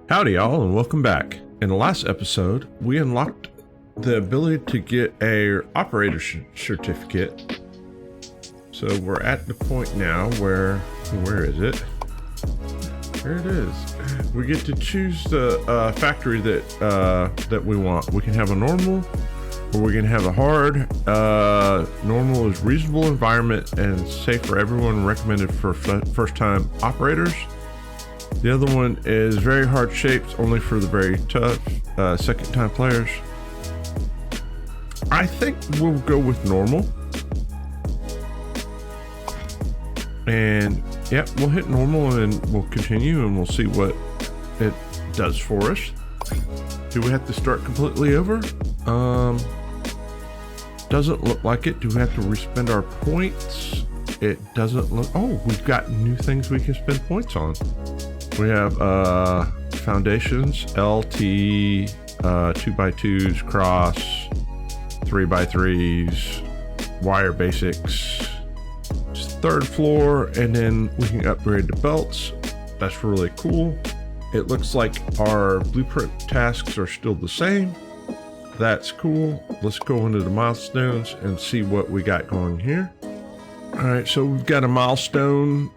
Howdy y'all and welcome back. In the last episode, we unlocked the ability to get a operator certificate. So we're at the point now where is it? There it is. We get to choose the factory that we want. We can have a normal or we can have a hard. Normal is reasonable environment and safe for everyone, recommended for first time operators. The other one is very hard shapes, only for the very tough second time players. I think we'll go with normal. And yeah, we'll hit normal and we'll continue and we'll see what it does for us. Do we have to start completely over? Doesn't look like it. Do we have to respend our points? It doesn't look. Oh, we've got new things we can spend points on. We have foundations, LT, 2x2s, cross, 3x3s, wire basics, third floor, and then we can upgrade the belts. That's really cool. It looks like our blueprint tasks are still the same. That's cool. Let's go into the milestones and see what we got going here. All right, so we've got a milestone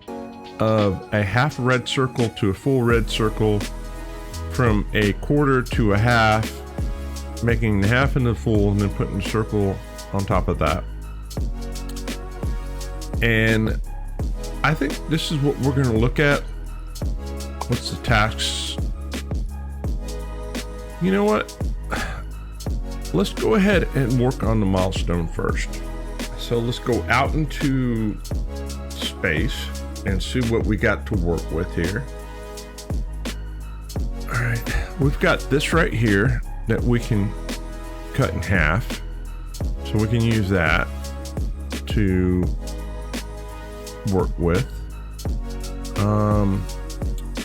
of a half red circle to a full red circle, from a quarter to a half, making the half into full, and then putting the circle on top of that. And I think this is what we're going to look at. What's the tasks? You know what? Let's go ahead and work on the milestone first. So let's go out into space and see what we got to work with here. All right, we've got this right here that we can cut in half. So we can use that to work with.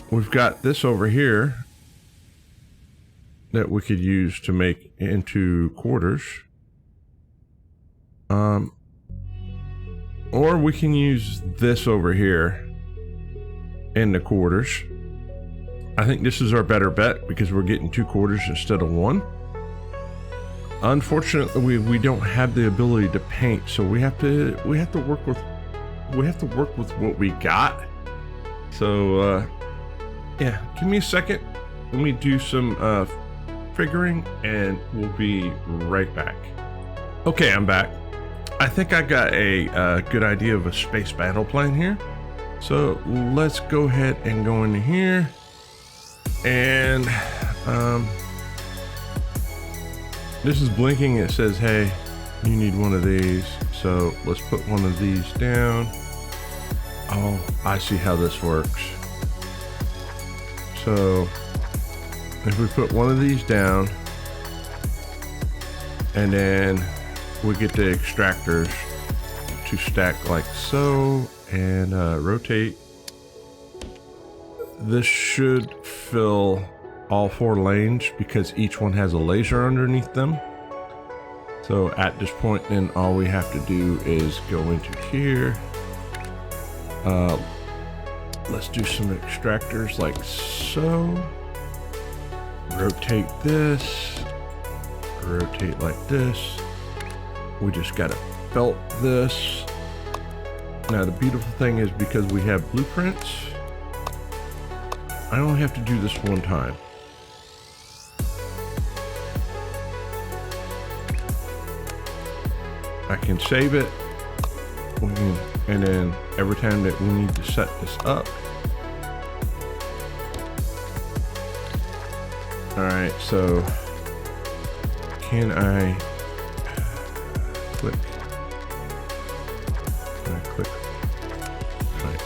We've got this over here that we could use to make into quarters. Or we can use this over here in the quarters. I think this is our better bet because we're getting 2 quarters instead of 1. Unfortunately, we don't have the ability to paint, so we have to work with what we got. So yeah, give me a second. Let me do some figuring and we'll be right back. Okay, I'm back. I think I got a good idea of a space battle plan here. So let's go ahead and go into here. And this is blinking. It says, hey, you need one of these. So let's put one of these down. Oh, I see how this works. So if we put one of these down, and then we get the extractors to stack like so, and rotate. This should fill all 4 lanes because each one has a laser underneath them. So at this point, then all we have to do is go into here. Let's do some extractors like so. Rotate this. Rotate like this. We just gotta belt this. Now the beautiful thing is, because we have blueprints, I only have to do this one time. I can save it, and then every time that we need to set this up. All right, so can I click? Can I click? Right.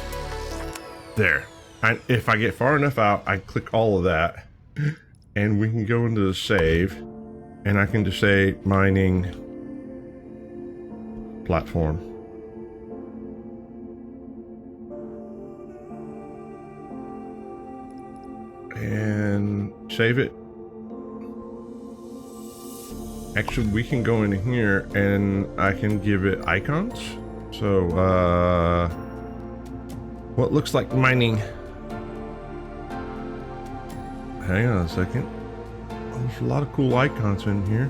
There. If I get far enough out, I click all of that, and we can go into the save, and I can just say mining platform. And save it. Actually, we can go in here and I can give it icons. So, what looks like mining hang on a second. There's a lot of cool icons in here.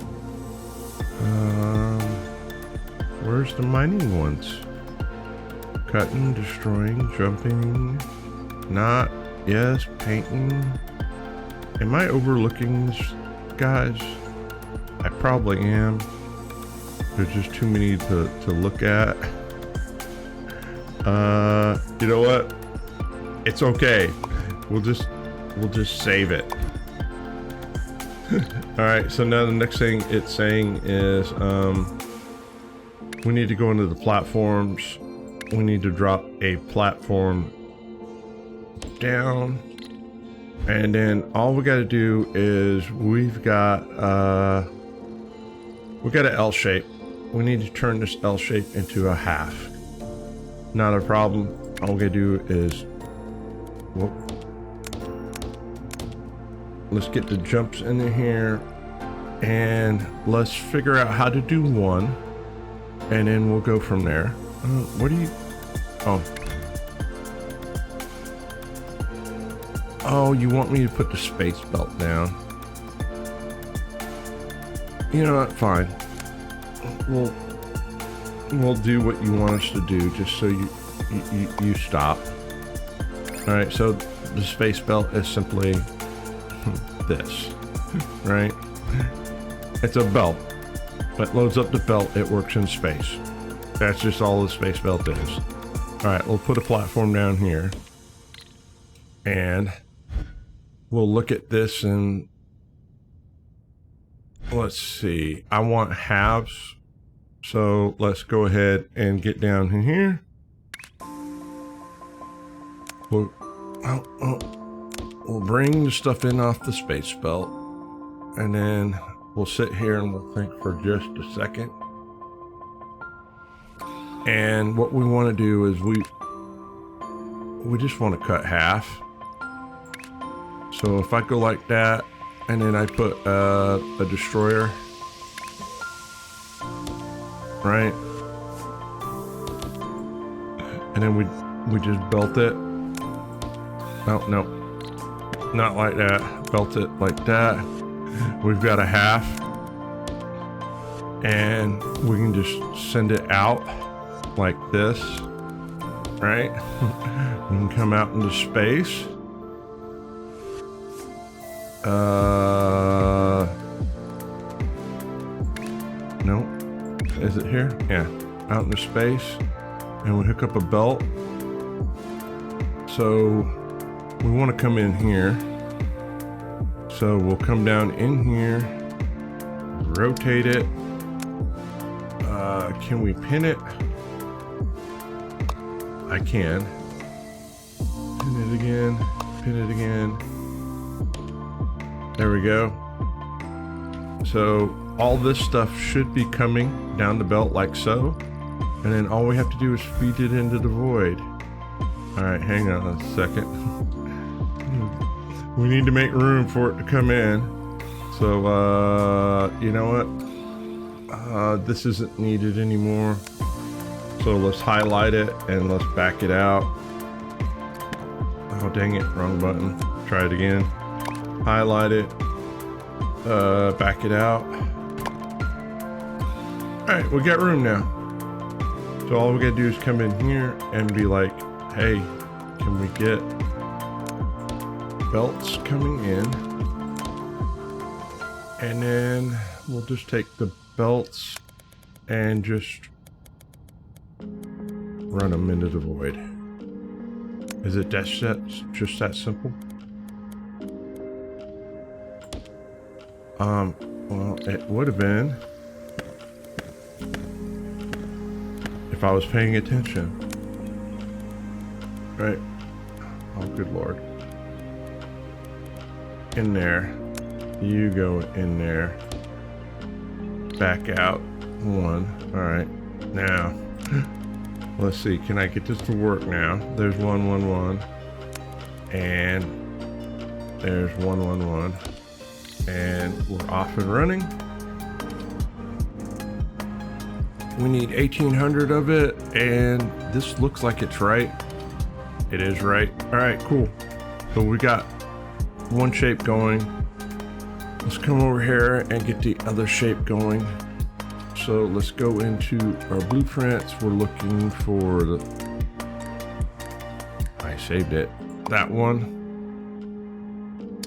Where's the mining ones? Cutting, destroying, jumping, not, yes, painting. Am I overlooking this, guys? I probably am. There's just too many to look at. You know what? It's okay. We'll just save it. All right, so now the next thing it's saying is we need to go into the platforms. We need to drop a platform down, and then all we got to do is we've got an L shape. We need to turn this L shape into a half. Not a problem. All we gotta do is, whoop. Let's get the jumps in here, and let's figure out how to do one, and then we'll go from there. What do you? Oh, you want me to put the space belt down? You know what? Fine. We'll do what you want us to do, just so you stop. All right. So the space belt is simply this, right? It's a belt. It loads up the belt. It works in space. That's just all the space belt is. All right, we'll put a platform down here, and we'll look at this, and let's see. I want halves, so let's go ahead and get down in here. We'll bring the stuff in off the space belt, and then we'll sit here and we'll think for just a second. And what we want to do is we just want to cut half. So if I go like that, and then I put a destroyer, right? And then we just belt it. Oh, no, not like that. Belt it like that. We've got a half, and we can just send it out like this, right? We can come out into space. No, is it here? Yeah, out into space, and we hook up a belt. So we want to come in here. So we'll come down in here, rotate it. Can we pin it? I can. Pin it again, pin it again. There we go. So all this stuff should be coming down the belt like so. And then all we have to do is feed it into the void. All right, hang on a second. We need to make room for it to come in. So, you know what? This isn't needed anymore. So let's highlight it and let's back it out. Oh, dang it, wrong button. Try it again. Highlight it, back it out. All right, we got room now. So all we gotta do is come in here and be like, hey, can we get belts coming in? And then we'll just take the belts and just run them into the void. Is it just that simple? Well, it would have been if I was paying attention. Right? Oh, good Lord. In there. You go in there. Back out. One. Alright. Now, let's see. Can I get this to work now? There's 1, 1, 1. And there's 1, 1, 1. And we're off and running. We need 1,800 of it, and this looks like it's right. It is right. All right, cool. So we got one shape going. Let's come over here and get the other shape going. So let's go into our blueprints. We're looking for the, I saved it, that one.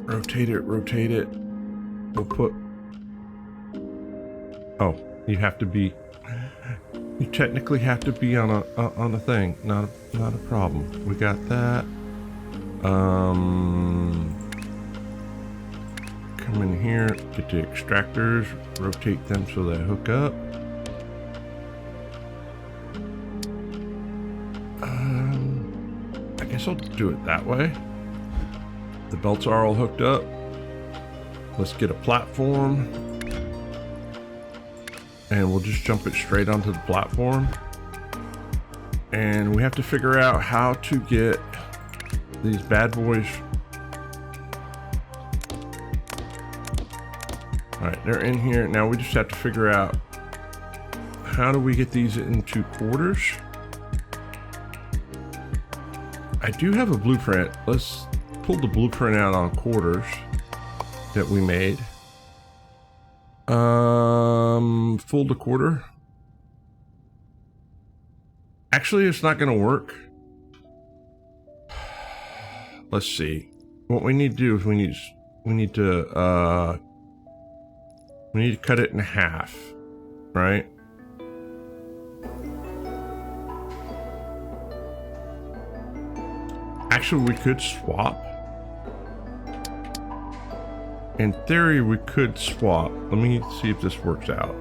Rotate it, rotate it. We'll put, oh, you have to be, you technically have to be on a thing, not a problem. We got that. Come in here, get the extractors, rotate them so they hook up. I guess I'll do it that way. The belts are all hooked up. Let's get a platform. And we'll just jump it straight onto the platform. And we have to figure out how to get these bad boys. All right, they're in here. Now we just have to figure out how do we get these into quarters. I do have a blueprint. Let's pull the blueprint out on quarters that we made. Full to quarter. Actually, it's not gonna work. Let's see. What we need to do is we need to cut it in half, right? Actually, we could swap. In theory, we could swap. Let me see if this works out.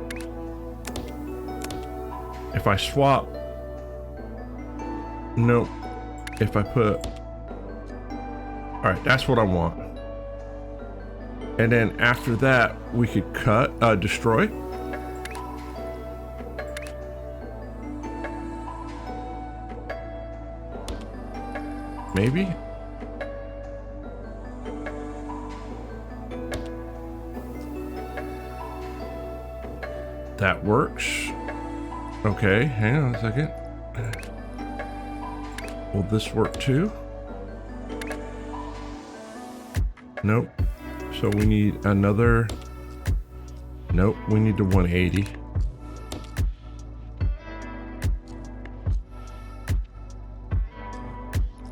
If I swap, nope. If I put, all right, that's what I want. And then after that, we could cut, destroy. Maybe. That works. Okay, hang on a second. Will this work too? Nope. So we need another. Nope, we need the 180.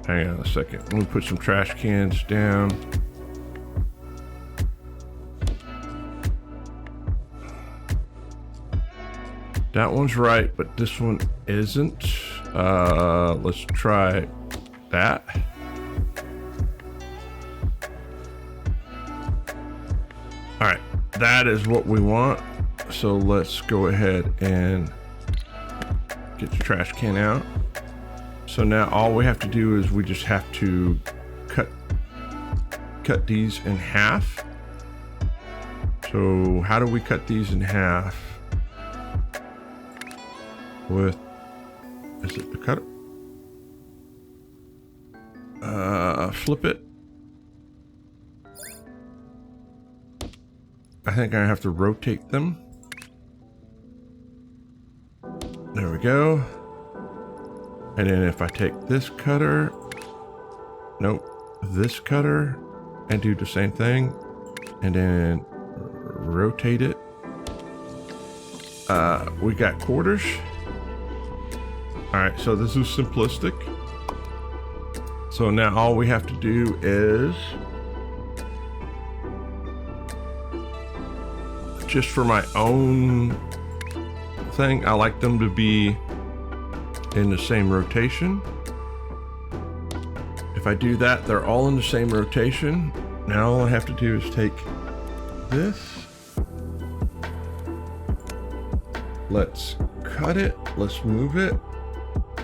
Hang on a second. Let me put some trash cans down. That one's right, but this one isn't. Let's try that. All right, that is what we want. So let's go ahead and get the trash can out. So now all we have to do is we just have to cut these in half. So how do we cut these in half? With, is it the cutter? Flip it. I think I have to rotate them. There we go. And then if I take this cutter, nope, this cutter, and do the same thing, and then rotate it. We got quarters. All right, so this is simplistic. So now all we have to do is, just for my own thing, I like them to be in the same rotation. If I do that, they're all in the same rotation. Now all I have to do is take this. Let's cut it. Let's move it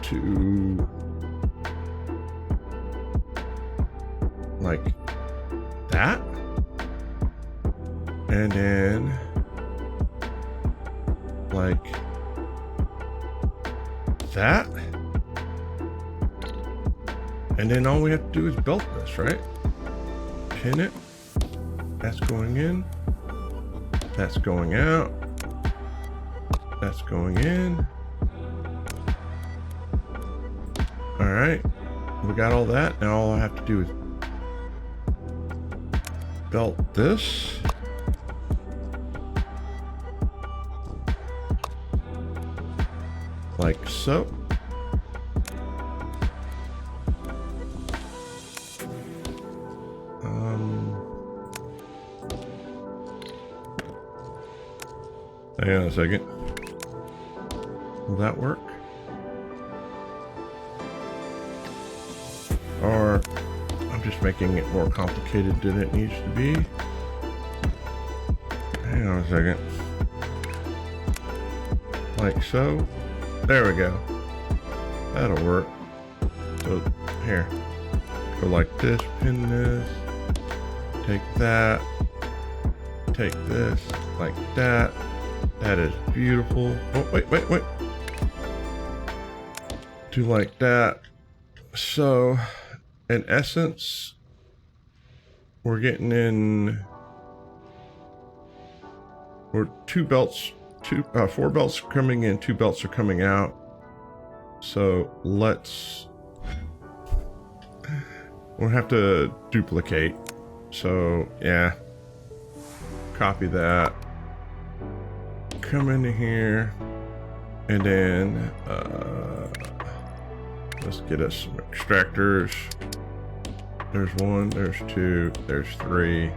to like that. And then like that. And then all we have to do is belt this, right? Pin it. That's going in. That's going out. That's going in. All right. We got all that. Now all I have to do is belt this. Like so. Hang on a second. Will that work? Or I'm just making it more complicated than it needs to be. Hang on a second. Like so. There we go. That'll work. So here. Go like this, pin this. Take that. Take this. Like that. That is beautiful. Oh, wait. Do like that. So, in essence, we're getting in. We're four belts are coming in, 2 belts are coming out. So we'll have to duplicate. So yeah, copy that. Come into here, and then let's get us some extractors. There's 1, there's 2, there's 3.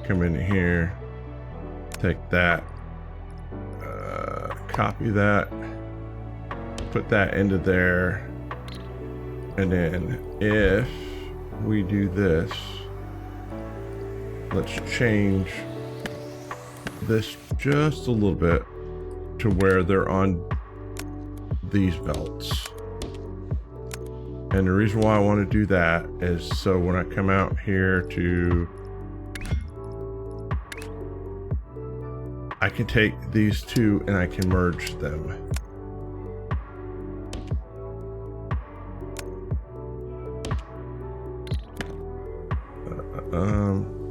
Come into here, take that, copy that, put that into there, and then if we do this, let's change this just a little bit to where they're on these belts. And the reason why I want to do that is so when I come out here I can take these 2 and I can merge them.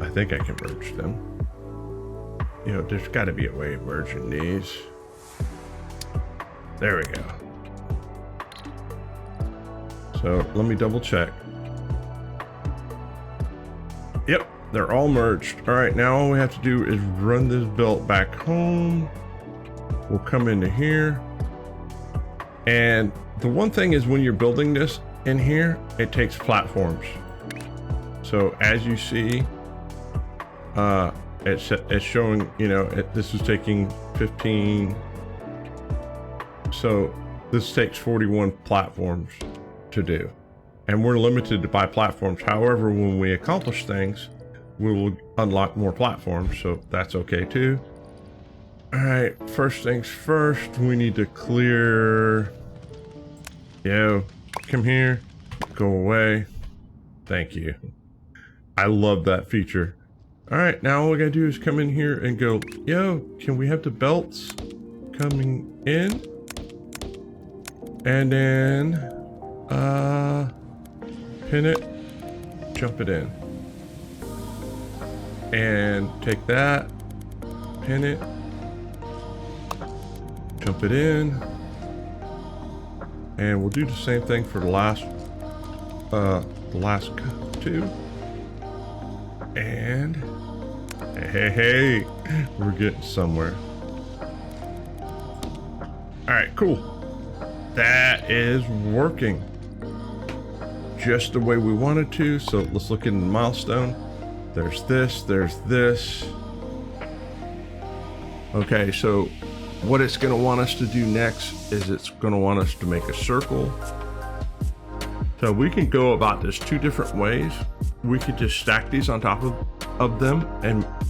I think I can merge them. You know, there's got to be a way of merging these. There we go. So let me double check. Yep, they're all merged. All right, now all we have to do is run this belt back home. We'll come into here. And the one thing is when you're building this in here, it takes platforms. So as you see, it's showing, you know, this is taking 15. So this takes 41 platforms to do. And we're limited by platforms. However, when we accomplish things, we will unlock more platforms. So that's okay too. All right, first things first, we need to clear. Yo, come here, go away. Thank you. I love that feature. All right, now all we gotta do is come in here and go, yo, can we have the belts coming in? And then, pin it, jump it in. And take that, pin it, jump it in. And we'll do the same thing for the last 2. And hey, we're getting somewhere. All right, cool. That is working just the way we wanted to. So let's look in the milestone. There's this, there's this. Okay, so what it's going to want us to do next is it's going to want us to make a circle. So we can go about this 2 different ways. We could just stack these on top of them,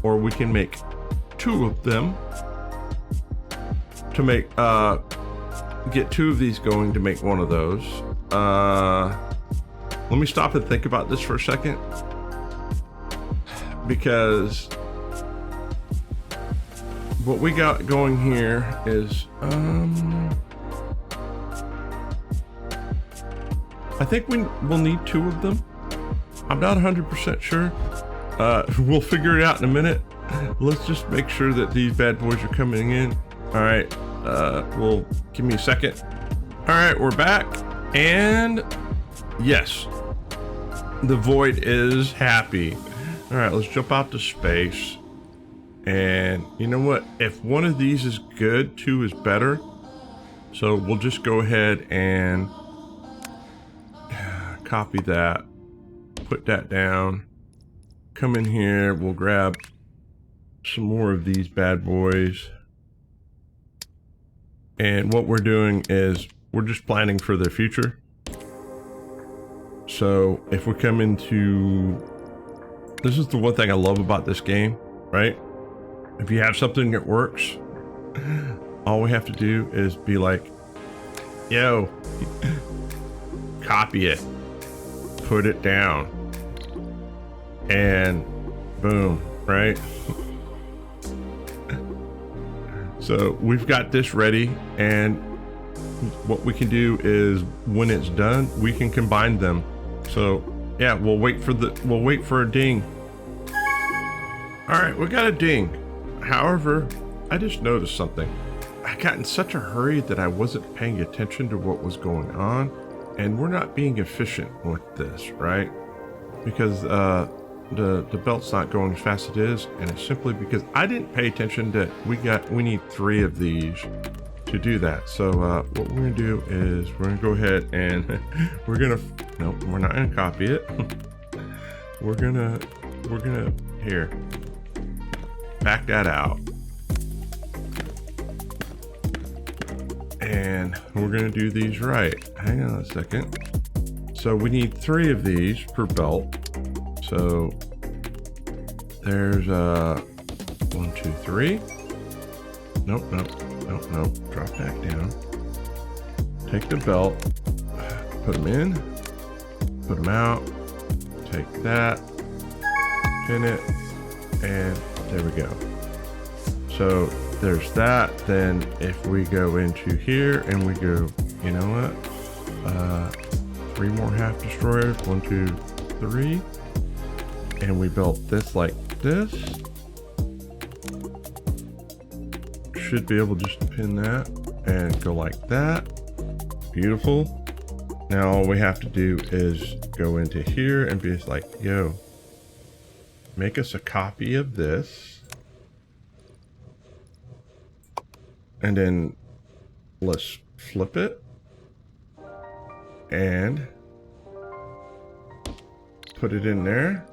or we can make 2 of them to make get 2 of these going to make 1 of those. Let me stop and think about this for a second, because what we got going here is I think we'll need 2 of them. I'm not 100% sure. We'll figure it out in a minute. Let's just make sure that these bad boys are coming in. All right, well, give me a second. All right, we're back. And yes, the void is happy. All right, let's jump out to space. And you know what? If one of these is good, two is better. So we'll just go ahead and copy that, put that down, come in here, we'll grab some more of these bad boys. And what we're doing is we're just planning for the future. So if we come into, this is the one thing I love about this game, right? If you have something that works, all we have to do is be like, yo, copy it, put it down, and boom, right? So we've got this ready, and what we can do is when it's done, we can combine them. So yeah, we'll wait for a ding. All right, we got a ding. However, I just noticed something. I got in such a hurry that I wasn't paying attention to what was going on, and we're not being efficient with this, right? Because the belt's not going as fast as it is, and it's simply because I didn't pay attention that we need 3 of these to do that. So what we're gonna do is we're gonna go ahead and we're not gonna copy it. we're gonna here, back that out, and we're gonna do these right. Hang on a second. So we need 3 of these per belt. So there's 1, 2, 3. Nope. Drop back down. Take the belt, put them in, put them out, take that, pin it, and there we go. So there's that. Then if we go into here and we go, you know what? 3 more half destroyers. 1, 2, 3. And we built this like this. Should be able just to pin that and go like that. Beautiful. Now all we have to do is go into here and be like, yo, make us a copy of this. And then let's flip it and put it in there.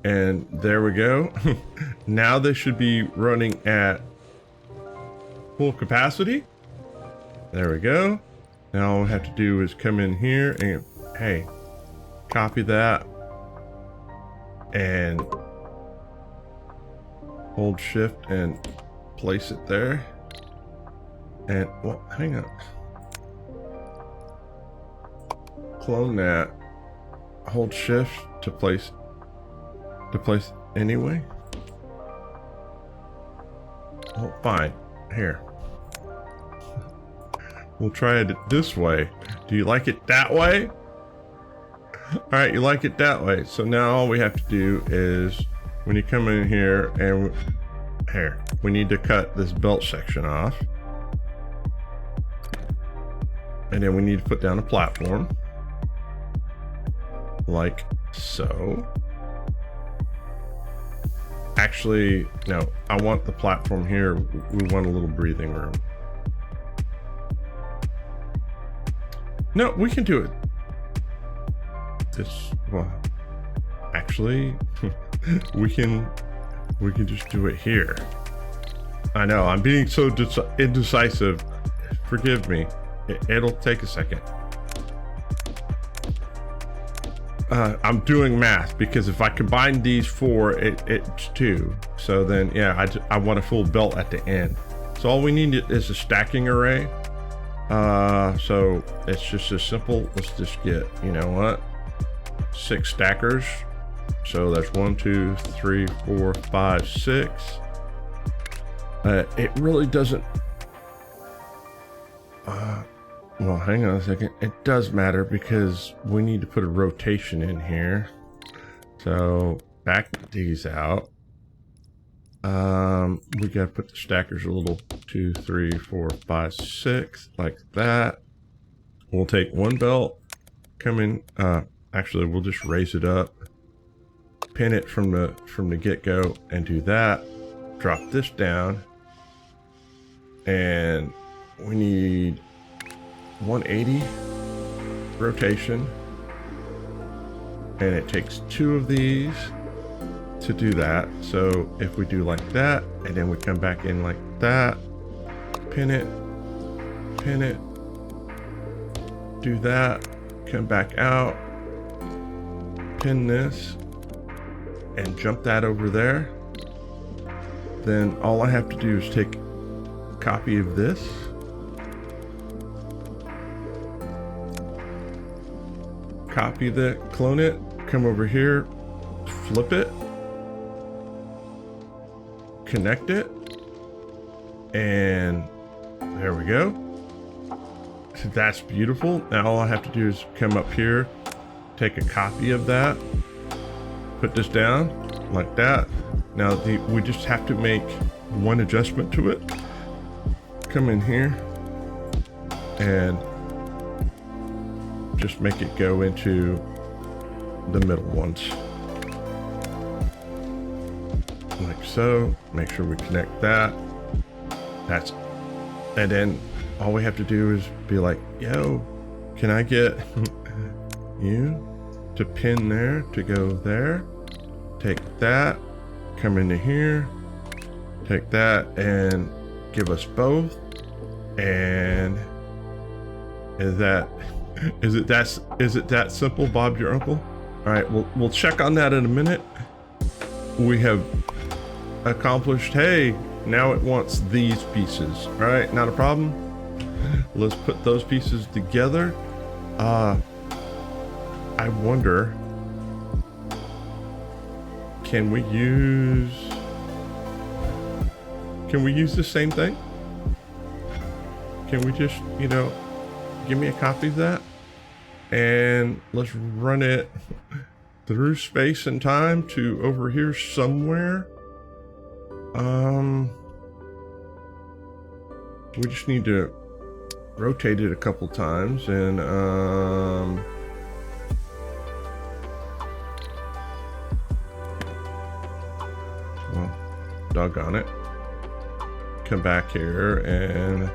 And there we go. Now they should be running at full capacity. There we go. Now all we have to do is come in here and, hey, copy that and hold shift and place it there. And, well, hang on. Clone that. Hold shift to place anyway. Oh, fine. Here. We'll try it this way. Do you like it that way? All right, you like it that way. So now all we have to do is when you come in here and here, we need to cut this belt section off. And then we need to put down a platform like so. Actually, no, I want the platform here. We want a little breathing room. No, we can do it. This, well, actually, we can just do it here. I know, I'm being so indecisive. Forgive me. It'll take a second. I'm doing math because if I combine these 4, it's 2. So then, yeah, I want a full belt at the end. So all we need is a stacking array. So it's just as simple. Let's just get, you know what, 6 stackers. So that's 1, 2, 3, 4, 5, 6. It really doesn't. Well, hang on a second. It does matter because we need to put a rotation in here. So back these out. We gotta put the stackers a little 2, 3, 4, 5, 6 like that. We'll take 1 belt, come in. Actually, we'll just raise it up. pin it from the get-go and do that. Drop this down, and we need 180 rotation, and it takes 2 of these to do that. So if we do like that, and then we come back in like that, pin it, do that, come back out, pin this, and jump that over there. Then all I have to do is take a copy of this, copy that, clone it, come over here, flip it, connect it, and there we go. So that's beautiful. Now all I have to do is come up here, take a copy of that, put this down like that. Now we just have to make one adjustment to it. Come in here and just make it go into the middle ones. Like so. Make sure we connect that. And then all we have to do is be like, yo, can I get you to pin there, to go there? Take that, come into here, take that, and give us both. And is it that simple, Bob your uncle? All right, we'll check on that in a minute. We have accomplished, hey, now it wants these pieces. All right, not a problem. Let's put those pieces together. I wonder, can we use the same thing? Can we just, give me a copy of that, and let's run it through space and time to over here somewhere. We just need to rotate it a couple times, and well, doggone it. Come back here and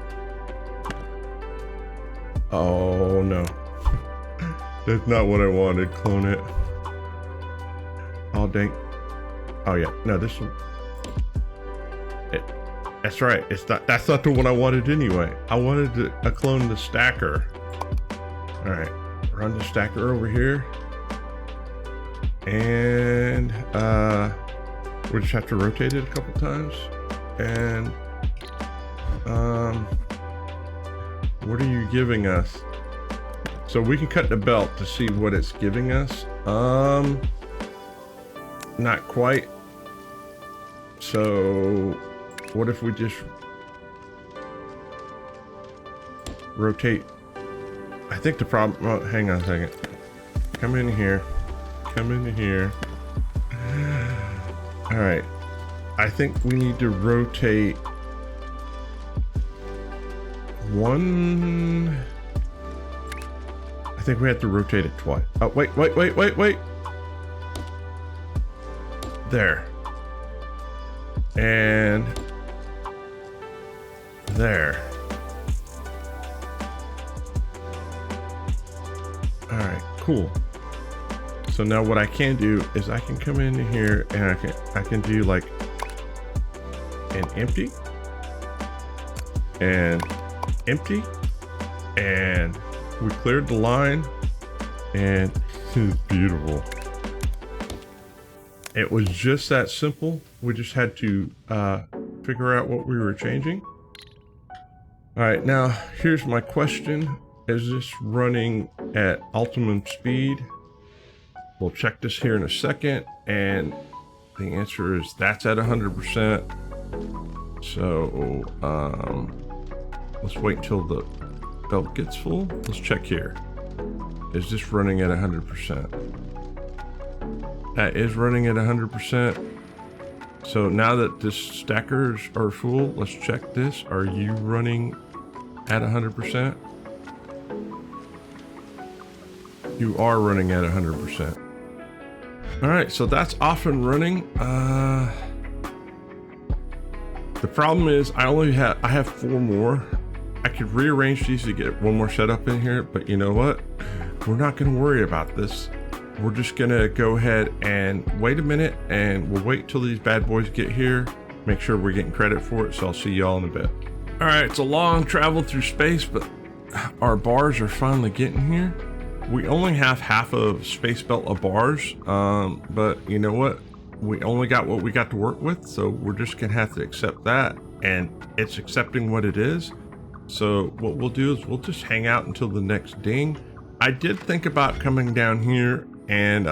oh no. That's not what I wanted. Clone it. Oh dang. Oh yeah. No, this one. That's right. That's not the one I wanted anyway. I wanted to clone the stacker. All right. Run the stacker over here. And we just have to rotate it a couple times. And what are you giving us? So we can cut the belt to see what it's giving us. Not quite. So what if we just rotate? I think the problem, oh, hang on a second. Come in here. Come into here. All right. I think we need to rotate one. I think we have to rotate it twice. Oh, wait. There. And there. All right, cool. So now what I can do is I can come in here and I can do like an empty and empty, and we cleared the line, and it's beautiful. It was just that simple. We just had to figure out what we were changing. All right, now here's my question. Is this running at optimum speed? We'll check this here in a second, and the answer is that's at 100%. So let's wait until the belt gets full. Let's check here. Is this running at 100%? That is running at 100%. So now that the stackers are full, let's check this. Are you running at 100%? You are running at 100%. All right, so that's off and running. The problem is I have 4 more. I could rearrange these to get 1 more setup in here, but you know what? We're not gonna worry about this. We're just gonna go ahead and wait a minute, and we'll wait till these bad boys get here, make sure we're getting credit for it, so I'll see y'all in a bit. All right, it's a long travel through space, but our bars are finally getting here. We only have half of space belt of bars, but you know what? We only got what we got to work with, so we're just gonna have to accept that, and it's accepting what it is. So what we'll do is we'll just hang out until the next ding. I did think about coming down here and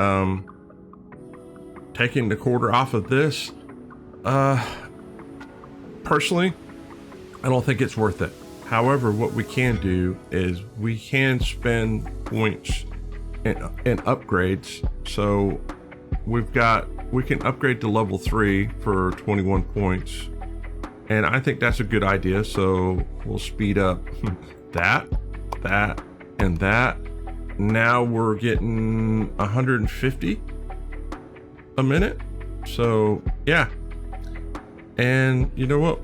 taking the quarter off of this. Personally, I don't think it's worth it. However, what we can do is we can spend points in upgrades. So we can upgrade to level 3 for 21 points. And I think that's a good idea. So we'll speed up that, and that. Now we're getting 150 a minute. So yeah. And you know what?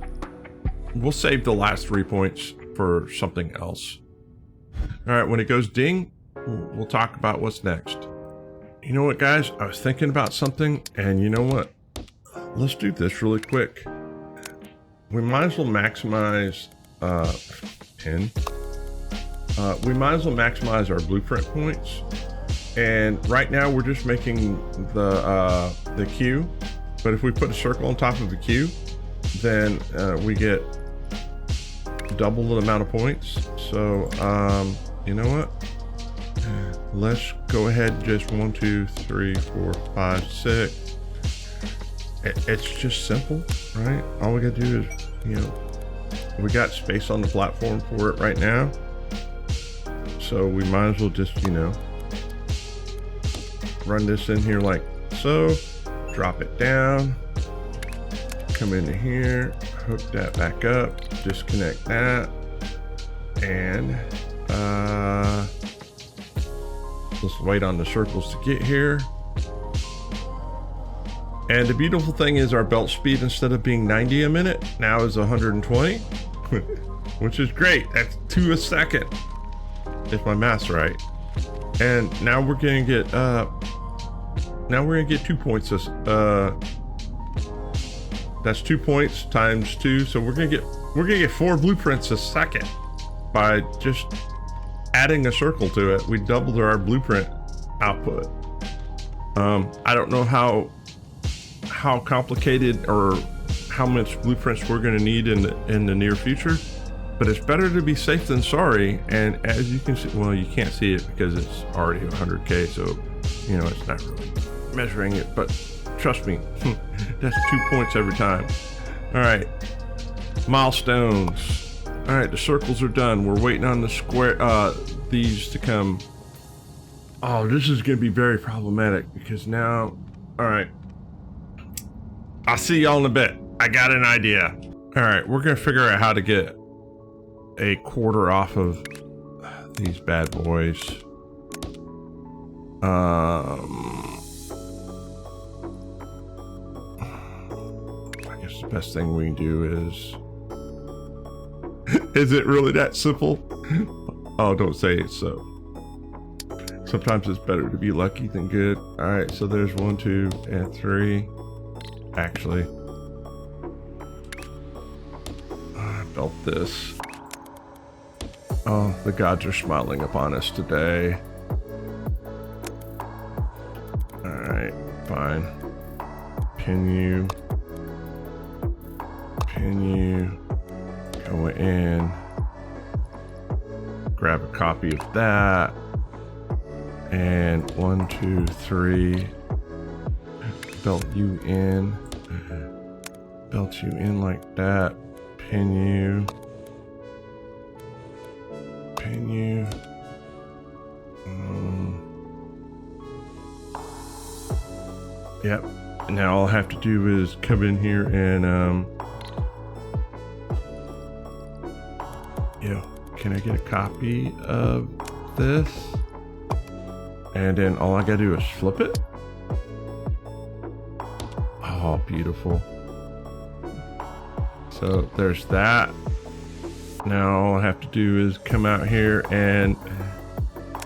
We'll save the last 3 points for something else. All right, when it goes ding, we'll talk about what's next. You know what, guys? I was thinking about something, and you know what? Let's do this really quick. We might as well maximize we might as well maximize our blueprint points. And right now we're just making the queue, but if we put a circle on top of the queue, then we get double the amount of points. So you know what, let's go ahead and just 1 2 3 4 5 6. It's just simple, right? All we gotta do is, you know, we got space on the platform for it right now, so we might as well just, you know, run this in here like so, drop it down, come into here, hook that back up, disconnect that, and let's wait on the circles to get here. And the beautiful thing is our belt speed, instead of being 90 a minute, now is 120, which is great. That's 2 a second, if my math's right. And now we're gonna get 2 points. That's 2 points times 2, so we're gonna get 4 blueprints a second by just adding a circle to it. We doubled our blueprint output. I don't know how complicated or how much blueprints we're going to need in the near future, but it's better to be safe than sorry. And as you can see, well, you can't see it because it's already 100k, so you know it's not really measuring it, but trust me, that's 2 points every time. All right, milestones. All right, the circles are done. We're waiting on the square these to come. Oh, this is going to be very problematic because now, all right, I'll see y'all in a bit. I got an idea. All right, we're gonna figure out how to get a quarter off of these bad boys. I guess the best thing we can do is it really that simple? Oh, don't say it so. Sometimes it's better to be lucky than good. All right, so there's 1 2 and 3. Actually, I built this. Oh, the gods are smiling upon us today. All right, fine. Pin you, go in, grab a copy of that, and 1 2 3. Belt you in like that, pin you, yep. Now all I have to do is come in here and can I get a copy of this? And then all I gotta do is flip it. Oh, beautiful. So there's that. Now all I have to do is come out here and...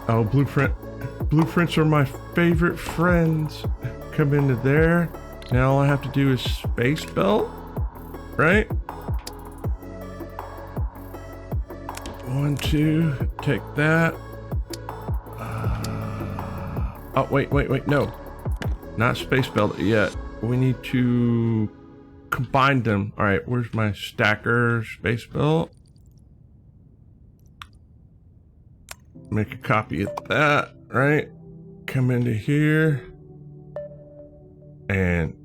Oh, blueprint. Blueprints are my favorite friends. Come into there. Now all I have to do is space belt, right? 1, 2, take that. Oh, wait, no. Not space belt yet. We need to combine them. All right, where's my stacker space belt? Make a copy of that, right? Come into here and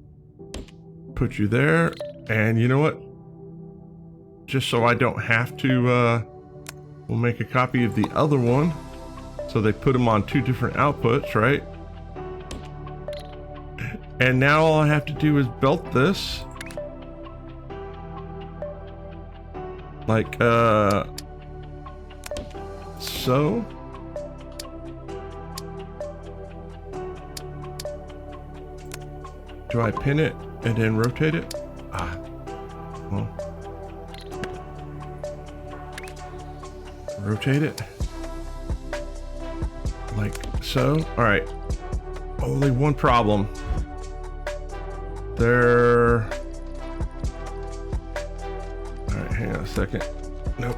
put you there. And you know what? Just so I don't have to, we'll make a copy of the other one. So they put them on 2 different outputs, right? And now all I have to do is belt this. Like, so. Do I pin it and then rotate it? Ah, well. Rotate it. Like so. All right. Only one problem. There. All right, hang on a second. Nope.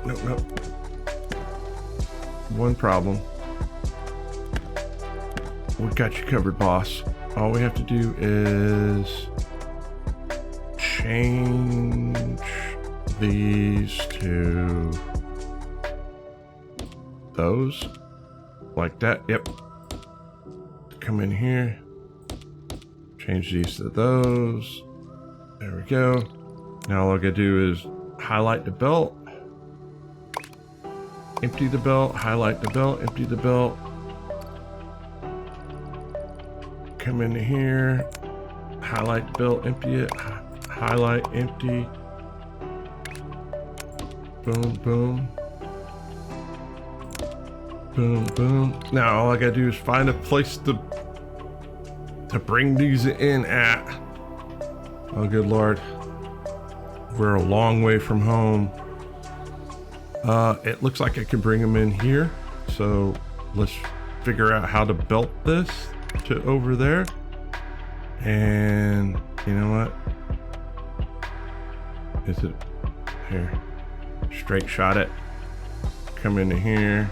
One problem. We got you covered, boss. All we have to do is change these to those. Like that. Yep. Come in here. Change these to those. There we go. Now all I gotta do is highlight the belt. Empty the belt. Highlight the belt. Empty the belt. Come in here. Highlight the belt. Empty it. Highlight. Empty. Boom. Boom. Boom, boom. Now all I gotta do is find a place to bring these in at. Oh, good Lord. We're a long way from home. It looks like I can bring them in here. So let's figure out how to belt this to over there. And you know what? Is it here? Straight shot it. Come into here.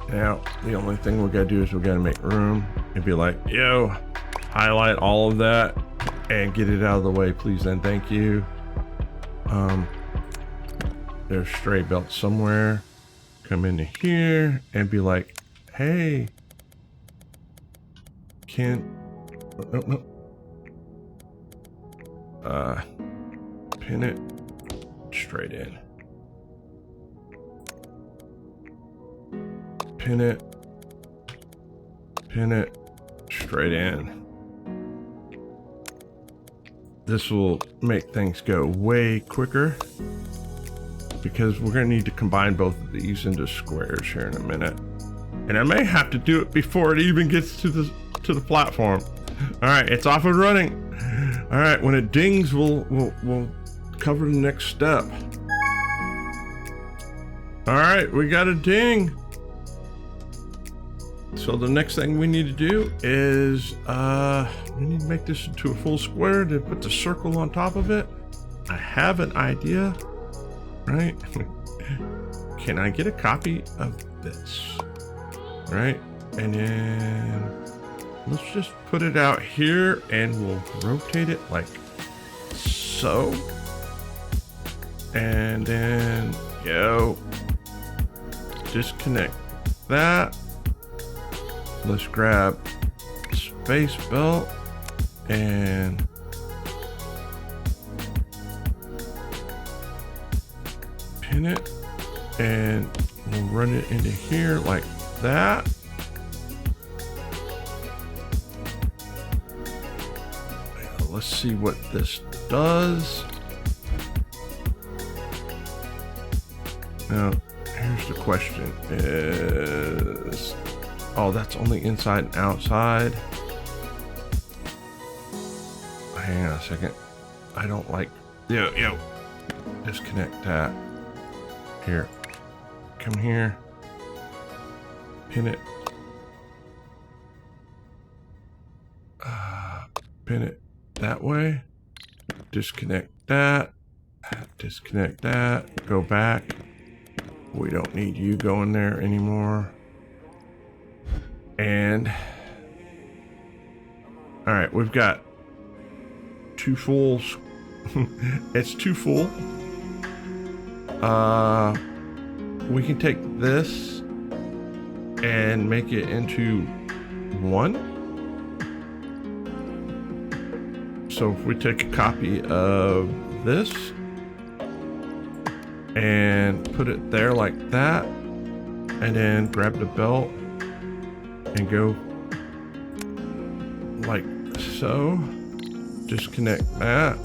Now, the only thing we gotta do is we gotta make room and be like, yo, highlight all of that and get it out of the way, please and thank you. There's stray belt somewhere. Come into here and be like, hey, pin it straight in. Pin it straight in. This will make things go way quicker because we're gonna need to combine both of these into squares here in a minute. And I may have to do it before it even gets to the platform. All right, it's off and running. All right, when it dings, we'll cover the next step. All right, we got a ding. So the next thing we need to do is we need to make this into a full square to put the circle on top of it. I have an idea, right? Can I get a copy of this? Right, and then let's just put it out here and we'll rotate it like so. And then disconnect that. Let's grab space belt and pin it, and we'll run it into here like that. Let's see what this does. Now, here's the question is, oh, that's only inside and outside. hang on a second. I don't like, yo, disconnect that. Here, come here, pin it. Pin it that way. Disconnect that. Disconnect that. Go back. We don't need you going there anymore. And all right, we've got 2 fulls. It's 2 full. We can take this and make it into 1. So if we take a copy of this and put it there like that, and then grab the belt and go like so, disconnect that.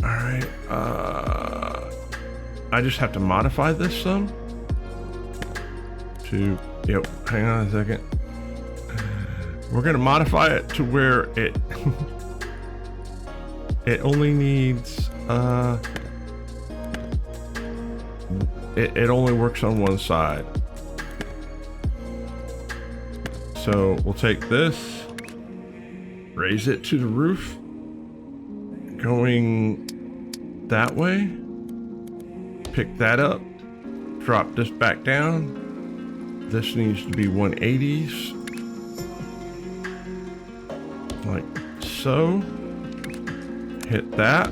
All right, I just have to modify this some to, hang on a second. We're gonna modify it to where it it only needs it only works on one side. So we'll take this, raise it to the roof, going that way, pick that up, drop this back down. This needs to be 180s, like so. Hit that,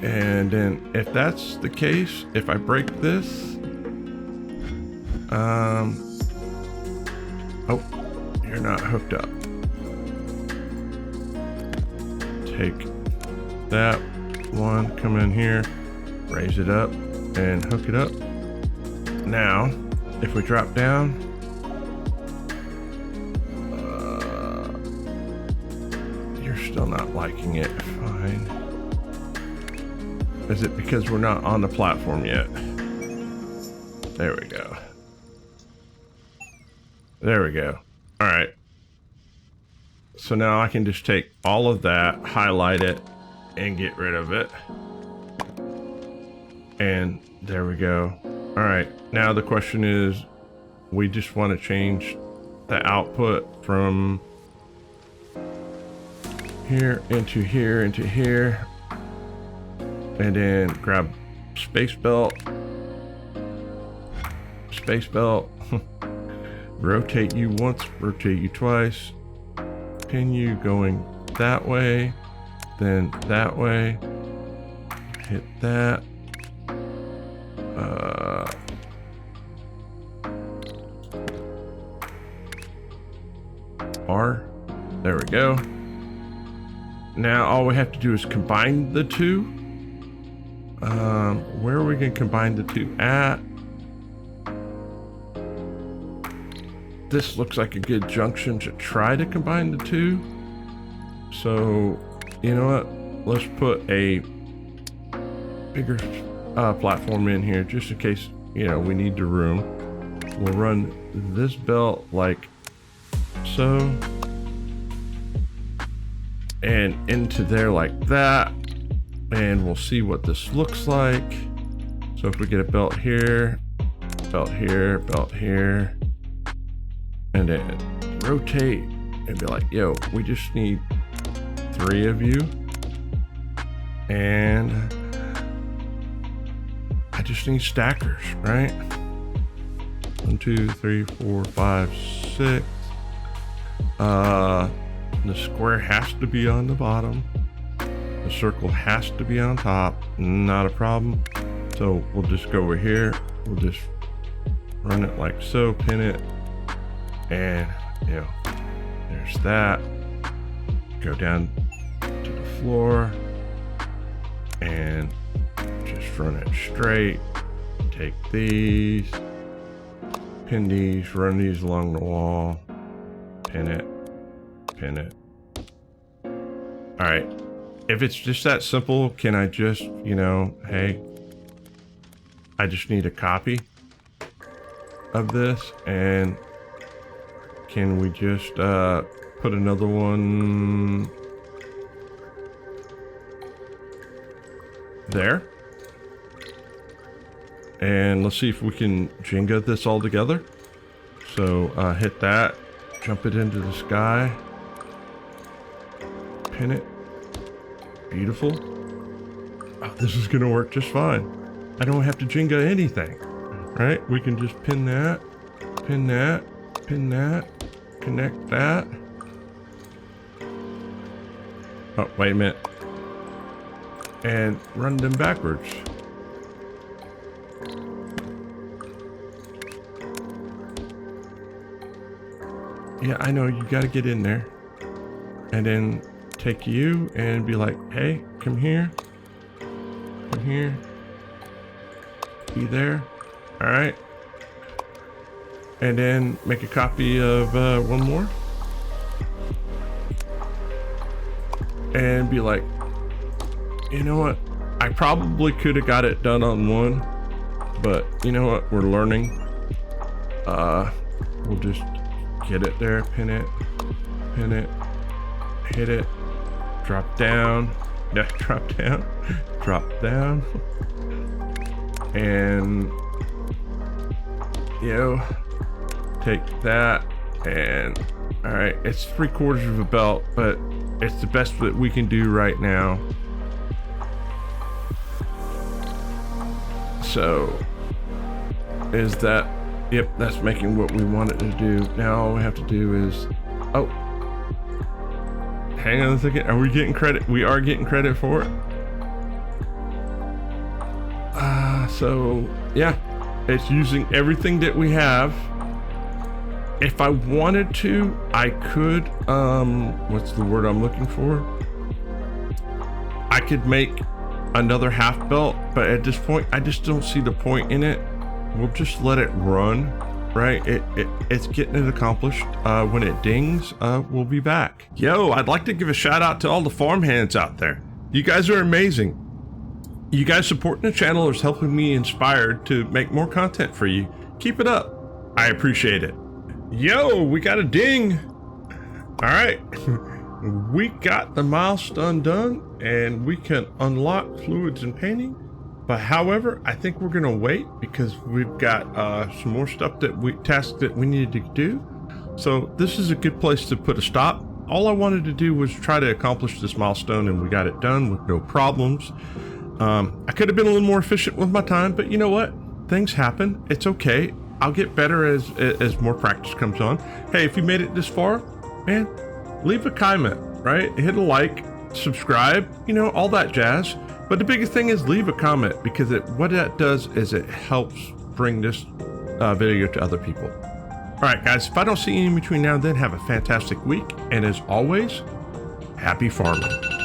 and then if that's the case, if I break this, oh, you're not hooked up. Take that one, come in here, raise it up, and hook it up. Now, if we drop down, still not liking it. Fine. Is it because we're not on the platform yet? There we go. There we go. All right. So now I can just take all of that, highlight it, and get rid of it. And there we go. All right. Now the question is, we just want to change the output from here into here into here, and then grab space belt, rotate you once, rotate you twice, pin you going that way, then that way, hit that, R, there we go. Now all we have to do is combine the two. Where are we going to combine the two at? This looks like a good junction to try to combine the two. So, you know what? Let's put a bigger platform in here just in case, we need the room. We'll run this belt like so. And into there like that, and we'll see what this looks like. So if we get a belt here, belt here, belt here, and then rotate and be like, yo, we just need 3 of you, and I just need stackers, right? 1, 2, 3, 4, 5, 6. The square has to be on the bottom. The circle has to be on top. Not a problem. So we'll just go over here. We'll just run it like so, pin it, and there's that. Go down to the floor and just run it straight. Take these, pin these, run these along the wall, pin it, pin it. All right, if it's just that simple, can I just, hey, I just need a copy of this, and can we just put another one there. And let's see if we can Jenga this all together. So hit that, jump it into the sky, pin it. Beautiful. Oh, this is gonna work just fine. I don't have to Jenga anything, right? We can just pin that, pin that, pin that, connect that. Oh, wait a minute. And run them backwards. Yeah, I know, you gotta get in there. And then take you and be like, hey, come here. Come here. Be there. All right. And then make a copy of one more. And be like, you know what? I probably could have got it done on one, but you know what? We're learning. We'll just get it there, pin it, hit it, drop down, yeah, drop down, drop down, and you know, take that, and all right, it's 3/4 of a belt, but it's the best that we can do right now. So is that, yep, that's making what we want it to do. Now all we have to do is, oh, hang on a second, are we getting credit? We are getting credit for it. So yeah, it's using everything that we have. If I wanted to, I could, what's the word I'm looking for? I could make another half belt, but at this point, I just don't see the point in it. We'll just let it run, right? It's getting it accomplished. When it dings, we'll be back. Yo, I'd like to give a shout out to all the farmhands out there. You guys are amazing. You guys supporting the channel is helping me inspired to make more content for you. Keep it up. I appreciate it. Yo, we got a ding. All right. We got the milestone done and we can unlock fluids and painting. But however, I think we're gonna wait because we've got some more stuff tasks that we needed to do. So this is a good place to put a stop. All I wanted to do was try to accomplish this milestone and we got it done with no problems. I could have been a little more efficient with my time, but you know what? Things happen. It's okay. I'll get better as more practice comes on. Hey, if you made it this far, man, leave a comment, right? Hit a like, subscribe, you know, all that jazz. But the biggest thing is leave a comment because what that does is it helps bring this video to other people. All right, guys, if I don't see you in between now and then, have a fantastic week. And as always, happy farming.